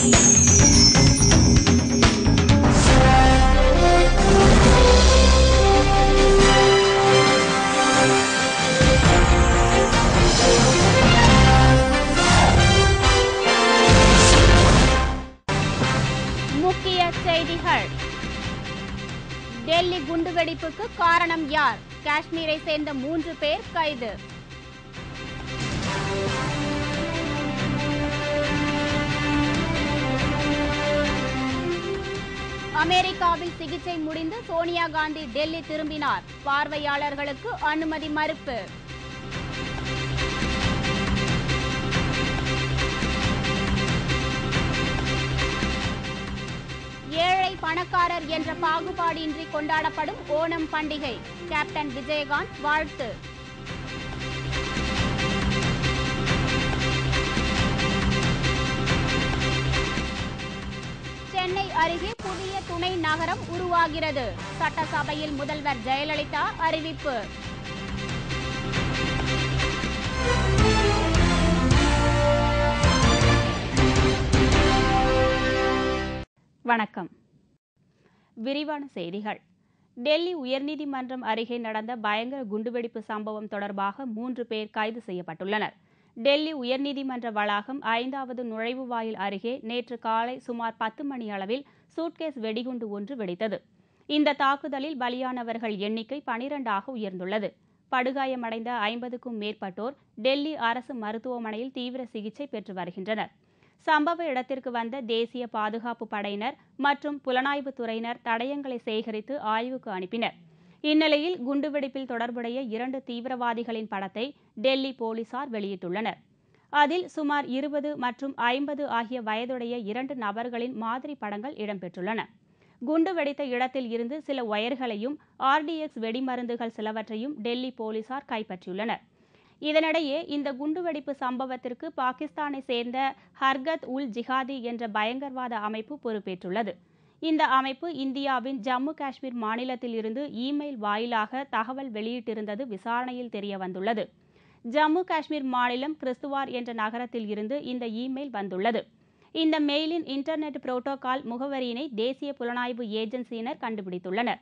முக்கிய செய்திகள். டெல்லி குண்டுவெடிப்புக்கு காரணம் யார்? காஷ்மீரை சேர்ந்த 3 பேர் கைது. அமெரிக்காவில் சிகிச்சை முடிந்து சோனியா காந்தி டெல்லி திரும்பினார். பார்வையாளர்களுக்கு அனுமதி மறுப்பு. ஏழை பணக்காரர் என்ற பாகுபாடின்றி கொண்டாடப்படும் ஓணம் பண்டிகை. கேப்டன் விஜயகாந்த் வாழ்த்து. சென்னை அருகே புதிய துணை நகரம் உருவாகிறது. சட்டசபையில் முதல்வர் ஜெயலலிதா அறிவிப்பு. வணக்கம். விரிவான செய்திகள். டெல்லி உயர்நீதிமன்றம் அருகே நடந்த பயங்கர குண்டுவெடிப்பு சம்பவம் தொடர்பாக 3 பேர் கைது செய்யப்பட்டுள்ளனர். டெல்லி உயர்நீதிமன்ற வளாகம் 5வது நுழைவு வாயில் அருகே நேற்று காலை சுமார் 10 மணி அளவில் சூட்கேஸ் வெடிகுண்டு ஒன்று வெடித்தது. இந்த தாக்குதலில் பலியானவர்கள் எண்ணிக்கை 12ஆக உயர்ந்துள்ளது. படுகாயமடைந்த 50க்கும் மேற்பட்டோர் டெல்லி அரசு மருத்துவமனையில் தீவிர சிகிச்சை பெற்று வருகின்றனர். சம்பவ இடத்திற்கு வந்த தேசிய பாதுகாப்பு படையினர் மற்றும் புலனாய்வு துறையினர் தடயங்களை சேகரித்து ஆய்வுக்கு அனுப்பினர். இந்நிலையில் குண்டுவெடிப்பில் தொடர்புடைய 2 தீவிரவாதிகளின் படத்தை டெல்லி போலீசார் வெளியிட்டுள்ளனர். அதில் சுமார் 20 மற்றும் 50 ஆகிய வயதுடைய 2 நபர்களின் மாதிரி படங்கள் இடம்பெற்றுள்ளன. குண்டு வெடித்த இடத்தில் இருந்து சில ஒயர்களையும் RDX வெடிமருந்துகள் சிலவற்றையும் டெல்லி போலீசார் கைப்பற்றியுள்ளனர். இதனிடையே இந்த குண்டுவெடிப்பு சம்பவத்திற்கு பாகிஸ்தானை சேர்ந்த ஹர்கத் உல் ஜிஹாதி என்ற பயங்கரவாத அமைப்பு பொறுப்பேற்றுள்ளது. இந்த அமைப்பு இந்தியாவின் ஜம்மு காஷ்மீர் மாநிலத்தில் இருந்து இமெயில் வாயிலாக தகவல் வெளியிட்டிருந்தது விசாரணையில் தெரியவந்துள்ளது. ஜம்மு காஷ்மீர் மாநிலம் கிறிஸ்துவார் என்ற நகரத்தில் இருந்து இந்த இமெயில் வந்துள்ளது. இந்த மெயிலின் இன்டர்நெட் புரோட்டோகால் முகவரியினை தேசிய புலனாய்வு ஏஜென்சியினர் கண்டுபிடித்துள்ளனர்.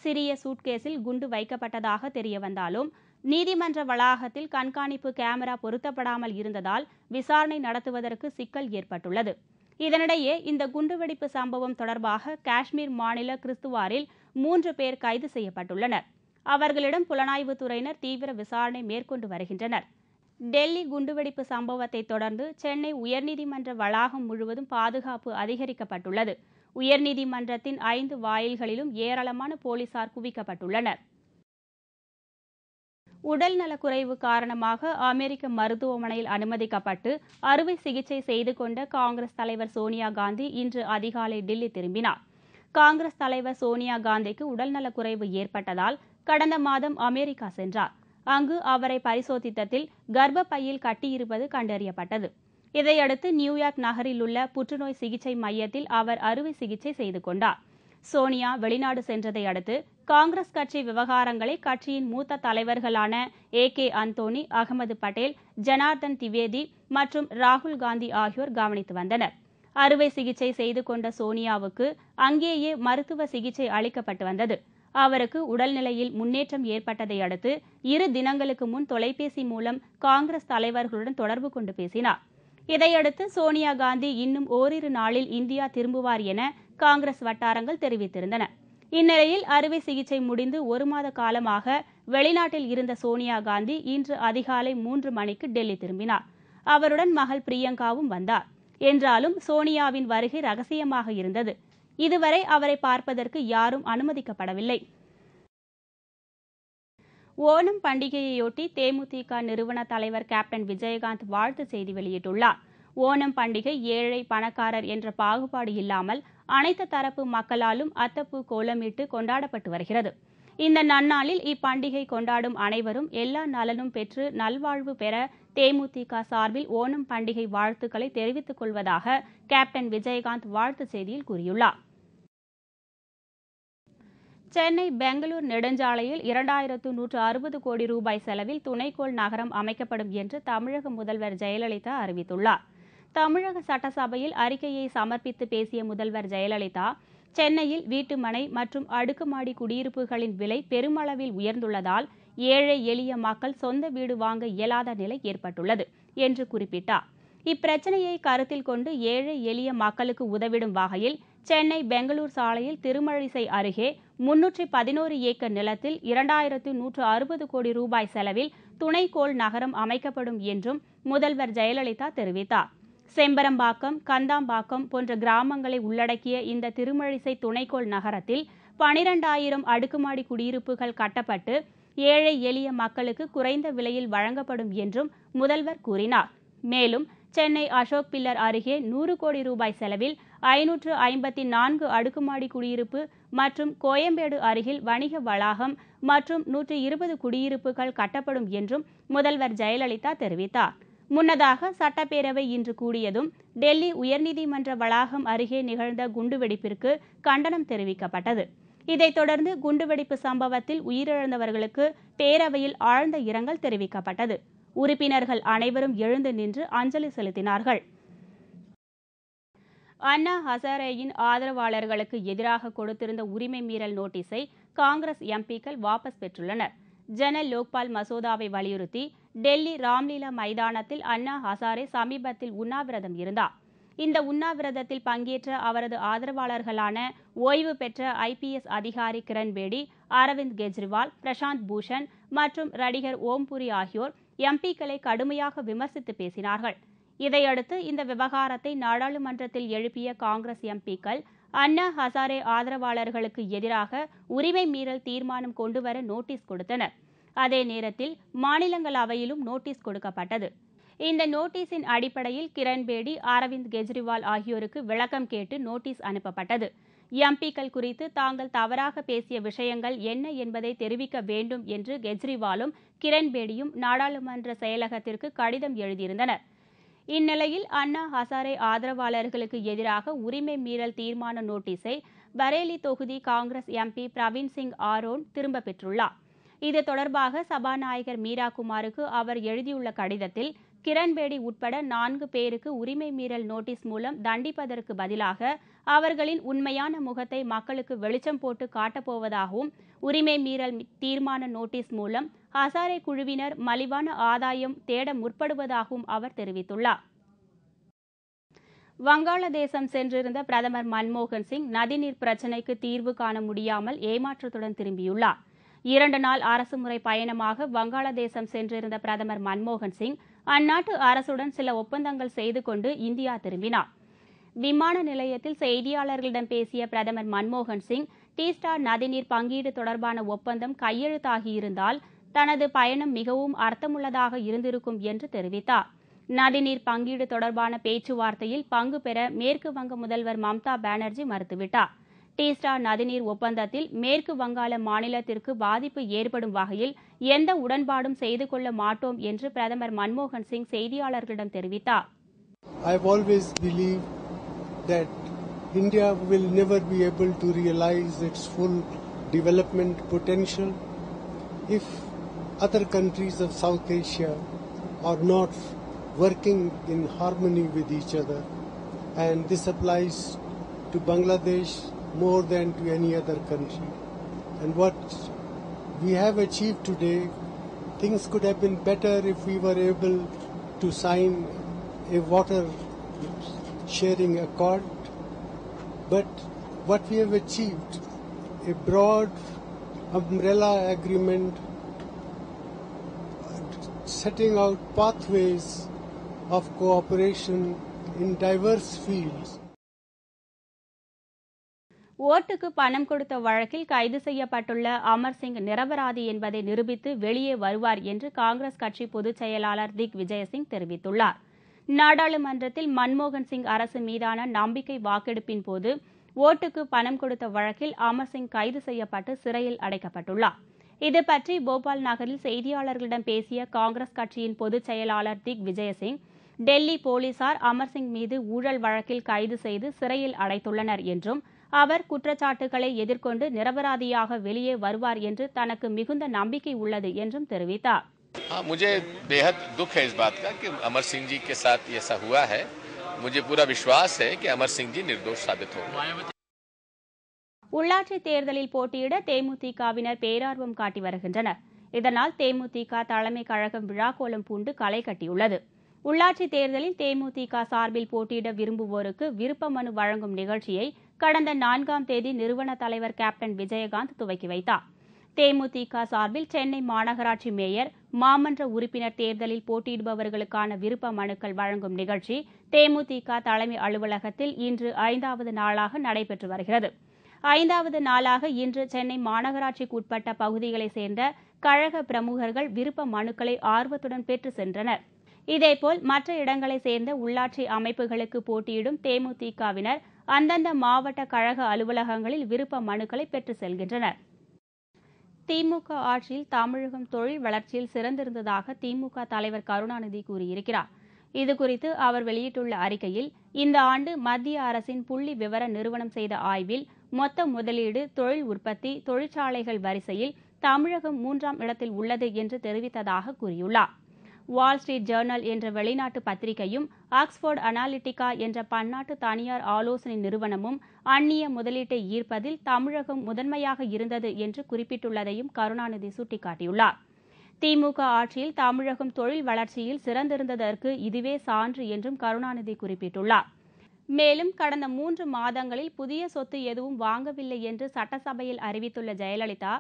சிறிய சூட்கேஸில் குண்டு வைக்கப்பட்டதாக தெரியவந்தாலும் நீதிமன்ற வளாகத்தில் கண்காணிப்பு கேமரா பொருத்தப்படாமல் இருந்ததால் விசாரணை நடத்துவதற்கு சிக்கல் ஏற்பட்டுள்ளது. இதனிடையே இந்த குண்டுவெடிப்பு சம்பவம் தொடர்பாக காஷ்மீர் மாநில கிறிஸ்துவாரில் 3 பேர் கைது செய்யப்பட்டுள்ளனர். அவர்களிடம் புலனாய்வு துறையினர் தீவிர விசாரணை மேற்கொண்டு வருகின்றனர். டெல்லி குண்டுவெடிப்பு சம்பவத்தை தொடர்ந்து சென்னை உயர்நீதிமன்ற வளாகம் முழுவதும் பாதுகாப்பு அதிகரிக்கப்பட்டுள்ளது. உயர்நீதிமன்றத்தின் 5 வாயில்களிலும் ஏராளமான போலீசார் குவிக்கப்பட்டுள்ளனர். உடல் நலக்குறைவு காரணமாக அமெரிக்க மருத்துவமனையில் அனுமதிக்கப்பட்டு அறுவை சிகிச்சை செய்து கொண்ட காங்கிரஸ் தலைவர் சோனியா காந்தி இன்று அதிகாலை டெல்லி திரும்பினார். காங்கிரஸ் தலைவர் சோனியா காந்திக்கு உடல்நலக்குறைவு ஏற்பட்டதால் கடந்த மாதம் அமெரிக்கா சென்றார். அங்கு அவரை பரிசோதித்ததில் கர்ப்பப்பையில் கட்டியிருப்பது கண்டறியப்பட்டது. இதையடுத்து நியூயார்க் நகரில் உள்ள புற்றுநோய் சிகிச்சை மையத்தில் அவர் அறுவை சிகிச்சை செய்து கொண்டார். சோனியா வெளிநாடு சென்றதை அடுத்து காங்கிரஸ் கட்சி விவகாரங்களை கட்சியின் மூத்த தலைவர்களான AK அந்தோனி, அகமது பட்டேல், ஜனார்தன் திவேதி மற்றும் ராகுல் காந்தி ஆகியோர் கவனித்து வந்தனர். அறுவை சிகிச்சை செய்து கொண்ட சோனியாவுக்கு அங்கேயே மருத்துவ சிகிச்சை அளிக்கப்பட்டு வந்தது. அவருக்கு உடல்நிலையில் முன்னேற்றம் ஏற்பட்டதை அடுத்து 2 தினங்களுக்கு முன் தொலைபேசி மூலம் காங்கிரஸ் தலைவர்களுடன் தொடர்பு கொண்டு பேசினார். இதையடுத்து சோனியா காந்தி இன்னும் ஓரிரு நாளில் இந்தியா திரும்புவார் என காங்கிரஸ் வட்டாரங்கள் தெரிவித்திருந்தன. இந்நிலையில் அறுவை சிகிச்சை முடிந்து 1 மாத காலமாக வெளிநாட்டில் இருந்த சோனியா காந்தி இன்று அதிகாலை 3 மணிக்கு டெல்லி திரும்பினார். அவருடன் மகள் பிரியங்காவும் வந்தார். என்றாலும் சோனியாவின் வருகை ரகசியமாக இருந்தது. இதுவரை அவரை பார்ப்பதற்கு யாரும் அனுமதிக்கப்படவில்லை. ஓணம் பண்டிகையையொட்டி தேமுதிக நிறுவன தலைவர் கேப்டன் விஜயகாந்த் வாழ்த்து செய்தி வெளியிட்டுள்ளார். ஓணம் பண்டிகை ஏழை பணக்காரர் என்ற பாகுபாடு இல்லாமல் அனைத்து தரப்பு மக்களாலும் அத்தப்பூ கோலமிட்டு கொண்டாடப்பட்டு வருகிறது. இந்த நன்னாளில் இப்பண்டிகை கொண்டாடும் அனைவரும் எல்லா நலனும் பெற்று நல்வாழ்வு பெற தேமுதிக சார்பில் ஓணம் பண்டிகை வாழ்த்துக்களை தெரிவித்துக் கொள்வதாக கேப்டன் விஜயகாந்த் வாழ்த்து செய்தியில் கூறியுள்ளார். சென்னை பெங்களூர் நெடுஞ்சாலையில் 2160 கோடி ரூபாய் செலவில் துணைக்கோள் நகரம் அமைக்கப்படும் என்று தமிழக முதல்வர் ஜெயலலிதா அறிவித்துள்ளார். தமிழக சட்டசபையில் அறிக்கையை சமர்ப்பித்து பேசிய முதல்வர் ஜெயலலிதா, சென்னையில் வீட்டுமனை மற்றும் அடுக்குமாடி குடியிருப்புகளின் விலை பெருமளவில் உயர்ந்துள்ளதால் ஏழை எளிய மக்கள் சொந்த வீடு வாங்க இயலாத நிலை ஏற்பட்டுள்ளது என்று குறிப்பிட்டார். இப்பிரச்சனையை கருத்தில் கொண்டு ஏழை எளிய மக்களுக்கு உதவிடும் வகையில் சென்னை பெங்களூர் சாலையில் திருமழிசை அருகே 311 ஏக்கர் நிலத்தில் 2160 கோடி ரூபாய் செலவில் துணைக்கோள் நகரம் அமைக்கப்படும் என்றும் முதல்வர் ஜெயலலிதா தெரிவித்தார். செம்பரம்பாக்கம், கந்தாம்பாக்கம் போன்ற கிராமங்களை உள்ளடக்கிய இந்த திருமழிசை துணைக்கோள் நகரத்தில் 12,000 அடுக்குமாடி குடியிருப்புகள் கட்டப்பட்டு ஏழை எளிய மக்களுக்கு குறைந்த விலையில் வழங்கப்படும் என்றும் முதல்வர் கூறினார். மேலும் சென்னை அசோக் பில்லர் அருகே 100 கோடி ரூபாய் செலவில் 554 அடுக்குமாடி குடியிருப்பு மற்றும் கோயம்பேடு அருகில் வணிக வளாகம் மற்றும் 120 குடியிருப்புகள் கட்டப்படும் என்றும் முதல்வர் ஜெயலலிதா தெரிவித்தார். முன்னதாக சட்டப்பேரவை இன்று கூடியதும் டெல்லி உயர்நீதிமன்ற வளாகம் அருகே நிகழ்ந்த குண்டுவெடிப்பிற்கு கண்டனம் தெரிவிக்கப்பட்டது. இதைத் தொடர்ந்து குண்டுவெடிப்பு சம்பவத்தில் உயிரிழந்தவர்களுக்கு பேரவையில் ஆழ்ந்த இரங்கல் தெரிவிக்கப்பட்டது. உறுப்பினர்கள் அனைவரும் எழுந்து நின்று அஞ்சலி செலுத்தினார்கள். அண்ணா ஹசாரேயின் ஆதரவாளர்களுக்கு எதிராக கொடுத்திருந்த உரிமை மீறல் நோட்டீஸை காங்கிரஸ் எம்பிக்கள் வாபஸ் பெற்றுள்ளனர். ஜன லோக்பால் மசோதாவை வலியுறுத்தி டெல்லி ராம்லீலா மைதானத்தில் அண்ணா ஹசாரே சமீபத்தில் உண்ணாவிரதம் இருந்தார். இந்த உண்ணாவிரதத்தில் பங்கேற்ற அவரது ஆதரவாளர்களான ஓய்வு பெற்ற IPS அதிகாரி கிரண்பேடி, அரவிந்த் கெஜ்ரிவால், பிரசாந்த் பூஷன் மற்றும் நடிகர் ஓம்புரி ஆகியோர் எம்பிக்களை கடுமையாக விமர்சித்து பேசினார்கள். இதையடுத்து இந்த விவகாரத்தை நாடாளுமன்றத்தில் எழுப்பிய காங்கிரஸ் எம்பிக்கள் அண்ணா ஹசாரே ஆதரவாளர்களுக்கு எதிராக உரிமை மீறல் தீர்மானம் கொண்டுவர நோட்டீஸ் கொடுத்தனர். அதே நேரத்தில் மாநிலங்களவையிலும் நோட்டீஸ் கொடுக்கப்பட்டது. இந்த நோட்டீஸின் அடிப்படையில் கிரண்பேடி, அரவிந்த் கெஜ்ரிவால் ஆகியோருக்கு விளக்கம் கேட்டு நோட்டீஸ் அனுப்பப்பட்டது. எம்பிக்கள் குறித்து தாங்கள் தவறாக பேசிய விஷயங்கள் என்ன என்பதை தெரிவிக்க வேண்டும் என்று கெஜ்ரிவாலும் கிரண்பேடியும் நாடாளுமன்ற செயலகத்திற்கு கடிதம் எழுதியிருந்தனர். இந்நிலையில் அண்ணா ஹசாரே ஆதரவாளர்களுக்கு எதிராக உரிமை மீறல் தீர்மான நோட்டீஸை பரேலி தொகுதி காங்கிரஸ் MP பிரவீன் சிங் ஆரோன் திரும்ப பெற்றுள்ளார். இது தொடர்பாக சபாநாயகர் மீரா குமாருக்கு அவர் எழுதியுள்ள கடிதத்தில் கிரண்பேடி உட்பட 4 பேருக்கு உரிமை மீறல் நோட்டீஸ் மூலம் தண்டிப்பதற்கு பதிலாக அவர்களின் உண்மையான முகத்தை மக்களுக்கு வெளிச்சம் போட்டு காட்டப்போவதாகவும், உரிமை மீறல் தீர்மான நோட்டீஸ் மூலம் ஹசாரே குழுவினர் மலிவான ஆதாயம் தேட முற்படுவதாகவும் அவர் தெரிவித்துள்ளார். வங்காளதேசம் சென்றிருந்த பிரதமர் மன்மோகன் சிங் நதிநீர் பிரச்சினைக்கு தீர்வு காண முடியாமல் ஏமாற்றத்துடன் திரும்பியுள்ளார். 2 நாள் அரசுமுறை பயணமாக வங்காளதேசம் சென்றிருந்த பிரதமர் மன்மோகன் சிங் அந்நாட்டு அரசுடன் சில ஒப்பந்தங்கள் செய்து கொண்டு இந்தியா திரும்பினார். விமான நிலையத்தில் செய்தியாளர்களிடம் பேசிய பிரதமர் மன்மோகன் சிங், டீஸ்டா நதிநீர் பங்கீடு தொடர்பான ஒப்பந்தம் கையெழுத்தாகியிருந்தால் தனது பயணம் மிகவும் அர்த்தமுள்ளதாக இருந்திருக்கும் என்று தெரிவித்தார். நதிநீர் பங்கீடு தொடர்பான பேச்சுவார்த்தையில் பங்கு பெற மேற்கு வங்க முதல்வர் மம்தா பானர்ஜி மறுத்துவிட்டார். டீஸ்டா நதிநீர் ஒப்பந்தத்தில் மேற்கு வங்காள மாநிலத்திற்கு பாதிப்பு ஏற்படும் வகையில் எந்த உடன்பாடும் செய்து கொள்ள மாட்டோம் என்று பிரதமர் மன்மோகன் சிங் செய்தியாளர்களிடம் தெரிவித்தார். I have always believed that India will never be able to realize its full development potential if other countries of South Asia are not working in harmony with each other, and this applies to Bangladesh more than to any other country. And what we have achieved today, things could have been better if we were able to sign a water sharing accord, but what we have achieved, a broad umbrella agreement setting out pathways of cooperation in diverse fields. ஓட்டுக்கு பணம் கொடுத்த வழக்கில் கைது செய்யப்பட்டுள்ள அமர் சிங் நிரபராதி என்பதை நிரூபித்து வெளியே வருவார் என்று காங்கிரஸ் கட்சி பொதுச் செயலாளர் திக் விஜயசிங் தெரிவித்துள்ளார். நாடாளுமன்றத்தில் மன்மோகன் சிங் அரசு மீதான நம்பிக்கை வாக்கெடுப்பின் போது ஓட்டுக்கு பணம் கொடுத்த வழக்கில் அமர் சிங் கைது செய்யப்பட்டு சிறையில் அடைக்கப்பட்டுள்ளார். இதுபற்றி போபால் நகரில் செய்தியாளர்களிடம் பேசிய காங்கிரஸ் கட்சியின் பொதுச் செயலாளர் திக் விஜயசிங், டெல்லி போலீசார் அமர் சிங் மீது ஊழல் வழக்கில் கைது செய்து சிறையில் அடைத்துள்ளனர் என்றும், அவர் குற்றச்சாட்டுகளை எதிர்கொண்டு நிரபராதியாக வெளியே வருவார் என்று தனக்கு மிகுந்த நம்பிக்கை உள்ளது என்றும் தெரிவித்தார். मुझे बेहद दुख है इस बात का कि अमर सिंह जी के साथ ऐसा हुआ है मुझे पूरा विश्वास है कि अमर सिंह जी निर्दोष साबित होंगे। உள்ளாட்சி தேர்தலில் போட்டியிட தேமுதிகவினர் பேரார்வம் காட்டி வருகின்றனர். இதனால் தேமுதிக தலைமை கழகம் விழாக்கோலம் பூண்டு களை கட்டியுள்ளது. உள்ளாட்சி தேர்தலில் தேமுதிக சார்பில் போட்டியிட விரும்புவோருக்கு விருப்ப மனு வழங்கும் நிகழ்ச்சியை கடந்த 4ஆம் தேதி நிறுவன தலைவர் கேப்டன் விஜயகாந்த் துவக்கி வைத்தார். தேமுதிக சார்பில் சென்னை மாநகராட்சி மேயர், மாமன்ற உறுப்பினர் தேர்தலில் போட்டியிடுபவர்களுக்கான விருப்ப மனுக்கள் வழங்கும் நிகழ்ச்சி தேமுதிக தலைமை அலுவலகத்தில் இன்று 5வது நாளாக நடைபெற்று வருகிறது. 5வது நாளாக இன்று சென்னை மாநகராட்சிக்குட்பட்ட பகுதிகளைச் சேர்ந்த கழக பிரமுகர்கள் விருப்ப மனுக்களை ஆர்வத்துடன் பெற்று சென்றனர். இதேபோல் மற்ற இடங்களைச் சேர்ந்த உள்ளாட்சி அமைப்புகளுக்கு போட்டியிடும் தேமுதிகவினர் அந்தந்த மாவட்ட கழக அலுவலகங்களில் விருப்ப மனுக்களை பெற்று செல்கின்றனர். திமுக ஆட்சியில் தமிழகம் தொழில் வளர்ச்சியில் சிறந்திருந்ததாக திமுக தலைவர் கருணாநிதி கூறியிருக்கிறார். இதுகுறித்து அவர் வெளியிட்டுள்ள அறிக்கையில், இந்த ஆண்டு மத்திய அரசின் புள்ளி விவர நிறுவனம் செய்த ஆய்வில் மொத்த முதலீடு, தொழில் உற்பத்தி, தொழிற்சாலைகள் வரிசையில் தமிழகம் 3ஆம் இடத்தில் உள்ளது என்று தெரிவித்ததாக கூறியுள்ளார். வால் ஸ்ட்ரீட் ஜேர்னல் என்ற வெளிநாட்டு பத்திரிகையும், ஆக்ஸ்போர்ட் அனாலிட்டிகா என்ற பன்னாட்டு தனியார் ஆலோசனை நிறுவனமும் அந்நிய முதலீட்டை ஈர்ப்பதில் தமிழகம் முதன்மையாக இருந்தது என்று குறிப்பிட்டுள்ளதையும் கருணாநிதி சுட்டிக்காட்டியுள்ளார். திமுக ஆட்சியில் தமிழகம் தொழில் வளர்ச்சியில் சிறந்திருந்ததற்கு இதுவே சான்று என்றும் கருணாநிதி குறிப்பிட்டுள்ளார். மேலும் கடந்த 3 மாதங்களில் புதிய சொத்து எதுவும் வாங்கவில்லை என்று சட்டசபையில் அறிவித்துள்ள ஜெயலலிதா,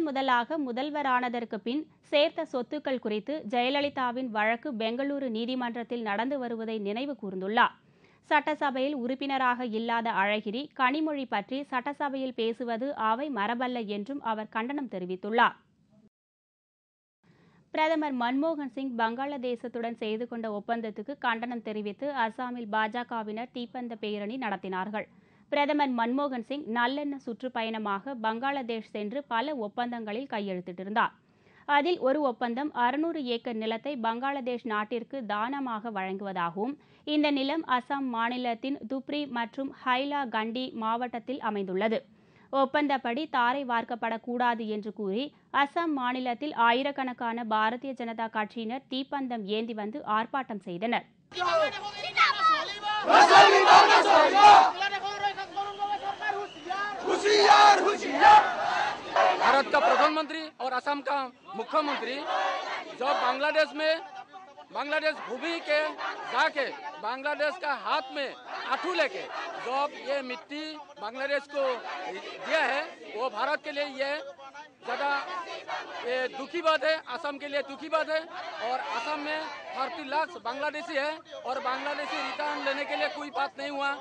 முதலாக முதல்வரானதற்கு பின் சேர்த்த சொத்துக்கள் குறித்து ஜெயலலிதாவின் வழக்கு பெங்களூரு நீதிமன்றத்தில் நடந்து வருவதை நினைவு கூர்ந்துள்ளார். சட்டசபையில் உறுப்பினராக இல்லாத அழகிரி கனிமொழி பற்றி சட்டசபையில் பேசுவது அவை மரபல்ல என்றும் அவர் கண்டனம் தெரிவித்துள்ளார். பிரதமர் மன்மோகன் சிங் பங்களாதேசத்துடன் செய்து கொண்ட ஒப்பந்தத்துக்கு கண்டனம் தெரிவித்து அசாமில் பாஜகவினர் தீப்பந்த பேரணி நடத்தினார்கள். பிரதமர் மன்மோகன் சிங் நல்லெண்ண சுற்றுப்பயணமாக பங்களாதேஷ் சென்று பல ஒப்பந்தங்களில் கையெழுத்திட்டிருந்தார். அதில் ஒரு ஒப்பந்தம் 600 ஏக்கர் நிலத்தை பங்களாதேஷ் நாட்டிற்கு தானமாக வழங்குவதாகவும், இந்த நிலம் அசாம் மாநிலத்தின் துப்ரி மற்றும் ஹைலா கண்டி மாவட்டத்தில் அமைந்துள்ளது. ஒப்பந்தப்படி தாரை வார்க்கப்படக்கூடாது என்று கூறி அசாம் மாநிலத்தில் ஆயிரக்கணக்கான பாரதிய ஜனதா கட்சியினர் தீப்பந்தம் ஏந்தி வந்து ஆர்ப்பாட்டம் செய்தனர். भारत का प्रधानमंत्री और असम का मुख्यमंत्री जब बांग्लादेश भूमि के जाके बांग्लादेश का हाथ में आठू लेके जब ये मिट्टी बांग्लादेश को दिया है, वो भारत के लिए ये ज़्यादा दुखी बात है, असम के लिए दुखी बात है। और असम में 30 लाख बांग्लादेशी है और बांग्लादेशी रिटर्न लेने के लिए कोई बात नहीं हुआ।